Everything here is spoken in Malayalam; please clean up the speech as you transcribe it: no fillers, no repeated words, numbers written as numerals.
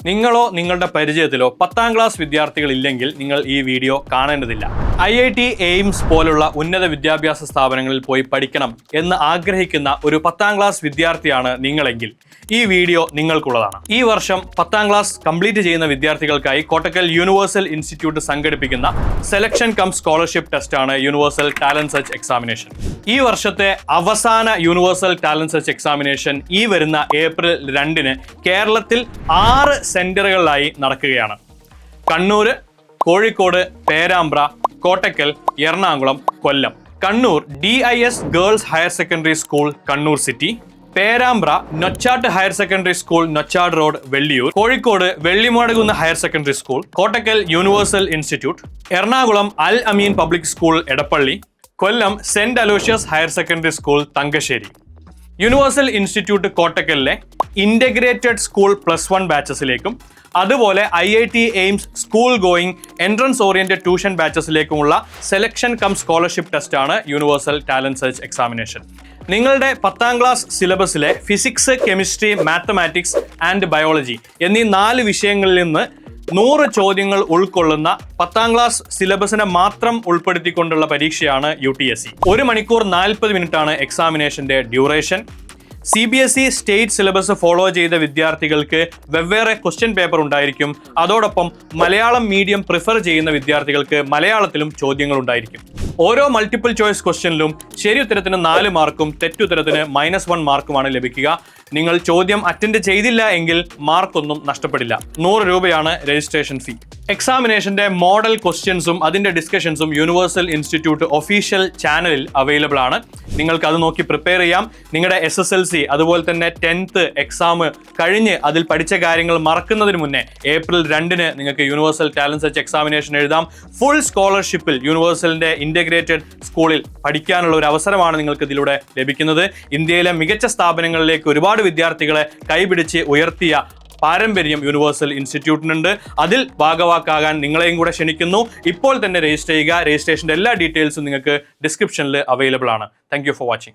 നിങ്ങളോ നിങ്ങളുടെ പരിചയത്തിലോ 10ാം ക്ലാസ് വിദ്യാർത്ഥികൾ ഇല്ലെങ്കിൽ നിങ്ങൾ ഈ വീഡിയോ കാണേണ്ടതില്ല. IIT എയിംസ് പോലുള്ള ഉന്നത വിദ്യാഭ്യാസ സ്ഥാപനങ്ങളിൽ പോയി പഠിക്കണം എന്ന് ആഗ്രഹിക്കുന്ന ഒരു 10ാം ക്ലാസ് വിദ്യാർത്ഥിയാണ് നിങ്ങളെങ്കിൽ ഈ വീഡിയോ നിങ്ങൾക്കുള്ളതാണ്. ഈ വർഷം 10ാം ക്ലാസ് കംപ്ലീറ്റ് ചെയ്യുന്ന വിദ്യാർത്ഥികൾക്കായി കോട്ടക്കൽ യൂണിവേഴ്സൽ ഇൻസ്റ്റിറ്റ്യൂട്ട് സംഘടിപ്പിക്കുന്ന സെലക്ഷൻ കം സ്കോളർഷിപ്പ് ടെസ്റ്റാണ് യൂണിവേഴ്സൽ ടാലന്റ് സെർച്ച് എക്സാമിനേഷൻ. ഈ വർഷത്തെ അവസാന യൂണിവേഴ്സൽ ടാലന്റ് സെർച്ച് എക്സാമിനേഷൻ ഈ വരുന്ന ഏപ്രിൽ 2-ന് കേരളത്തിൽ 6 സെന്ററുകളിലായി നടക്കുകയാണ്. Kannur, Kozhikode, Perambra, Kottakkal, Ernakulam, Kollam. Kannur DIS girls higher secondary school, Kannur city. Perambra Nochat higher secondary school, Nochad road, Velliyur. Kozhikode Vellimadukunnu higher secondary school. Kottakkal universal institute. Ernakulam Al Ameen public school, Edappally. Kollam saint Aloysius higher secondary school, Thangassery. Universal institute കോട്ടക്കലിലെ ഇന്റഗ്രേറ്റഡ് സ്കൂൾ +1 ബാച്ചസിലേക്കും അതുപോലെ IIT AIIMS school going entrance oriented tuition ബാച്ചസിലേക്കുമുള്ള സെലക്ഷൻ കം സ്കോളർഷിപ്പ് ടെസ്റ്റാണ് യൂണിവേഴ്സൽ ടാലന്റ് സെർച്ച് എക്സാമിനേഷൻ. നിങ്ങളുടെ 10ാം ക്ലാസ് സിലബസിലെ physics, chemistry, mathematics and biology എന്നീ 4 വിഷയങ്ങളിൽ നിന്ന് 100 ചോദ്യങ്ങൾ ഉൾക്കൊള്ളുന്ന 10ാം ക്ലാസ് സിലബസിനെ മാത്രം ഉൾപ്പെടുത്തിക്കൊണ്ടുള്ള പരീക്ഷയാണ് UTSE. 1 മണിക്കൂർ 40 മിനിറ്റാണ് എക്സാമിനേഷന്റെ duration. CBSE state syllabus follow ചെയ്ത വിദ്യാർത്ഥികൾക്ക് വെവ്വേറെ ക്വസ്റ്റ്യൻ പേപ്പർ ഉണ്ടായിരിക്കും. അതോടൊപ്പം മലയാളം മീഡിയം പ്രിഫർ ചെയ്യുന്ന വിദ്യാർത്ഥികൾക്ക് മലയാളത്തിലും ചോദ്യങ്ങൾ ഉണ്ടായിരിക്കും. ഓരോ മൾട്ടിപ്പിൾ ചോയ്സ് ക്വസ്റ്റ്യനിലും ശരി ഉത്തരത്തിന് 4 മാർക്കും തെറ്റുത്തരത്തിന് -1 മാർക്കുമാണ് ലഭിക്കുക. നിങ്ങൾ ചോദ്യം അറ്റൻഡ് ചെയ്തില്ല എങ്കിൽ മാർക്കൊന്നും നഷ്ടപ്പെടില്ല. 100 രൂപയാണ് രജിസ്ട്രേഷൻ ഫീ. എക്സാമിനേഷന്റെ മോഡൽ ക്വസ്റ്റ്യൻസും അതിന്റെ ഡിസ്കഷൻസും യൂണിവേഴ്സൽ ഇൻസ്റ്റിറ്റ്യൂട്ട് ഒഫീഷ്യൽ ചാനലിൽ അവൈലബിൾ ആണ്. നിങ്ങൾക്ക് അത് നോക്കി പ്രിപ്പയർ ചെയ്യാം. നിങ്ങളുടെ SSLC അതുപോലെ തന്നെ 10th എക്സാം കഴിഞ്ഞ് അതിൽ പഠിച്ച കാര്യങ്ങൾ മറക്കുന്നതിന് മുന്നേ ഏപ്രിൽ 2-ന് നിങ്ങൾക്ക് യൂണിവേഴ്സൽ ടാലന്റ് സെർച്ച് എക്സാമിനേഷൻ എഴുതാം. ഫുൾ സ്കോളർഷിപ്പിൽ യൂണിവേഴ്സലിന്റെ ഇന്റഗ്രേറ്റഡ് സ്കൂളിൽ പഠിക്കാനുള്ള ഒരു അവസരമാണ് നിങ്ങൾക്ക് ഇതിലൂടെ ലഭിക്കുന്നത്. ഇന്ത്യയിലെ മികച്ച സ്ഥാപനങ്ങളിലേക്ക് ഒരുപാട് വിദ്യാർത്ഥികളെ കൈപിടിച്ച് ഉയർത്തിയ പാരമ്പര്യം യൂണിവേഴ്സൽ ഇൻസ്റ്റിറ്റ്യൂട്ടിനുണ്ട്. അതിൽ ഭാഗവാക്കാകാൻ നിങ്ങളെയും കൂടെ ക്ഷണിക്കുന്നു. ഇപ്പോൾ തന്നെ രജിസ്റ്റർ ചെയ്യുക. രജിസ്ട്രേഷന്റെ എല്ലാ ഡീറ്റെയിൽസും നിങ്ങൾക്ക് ഡിസ്ക്രിപ്ഷനിൽ അവൈലബിൾ ആണ്. Thank you for watching.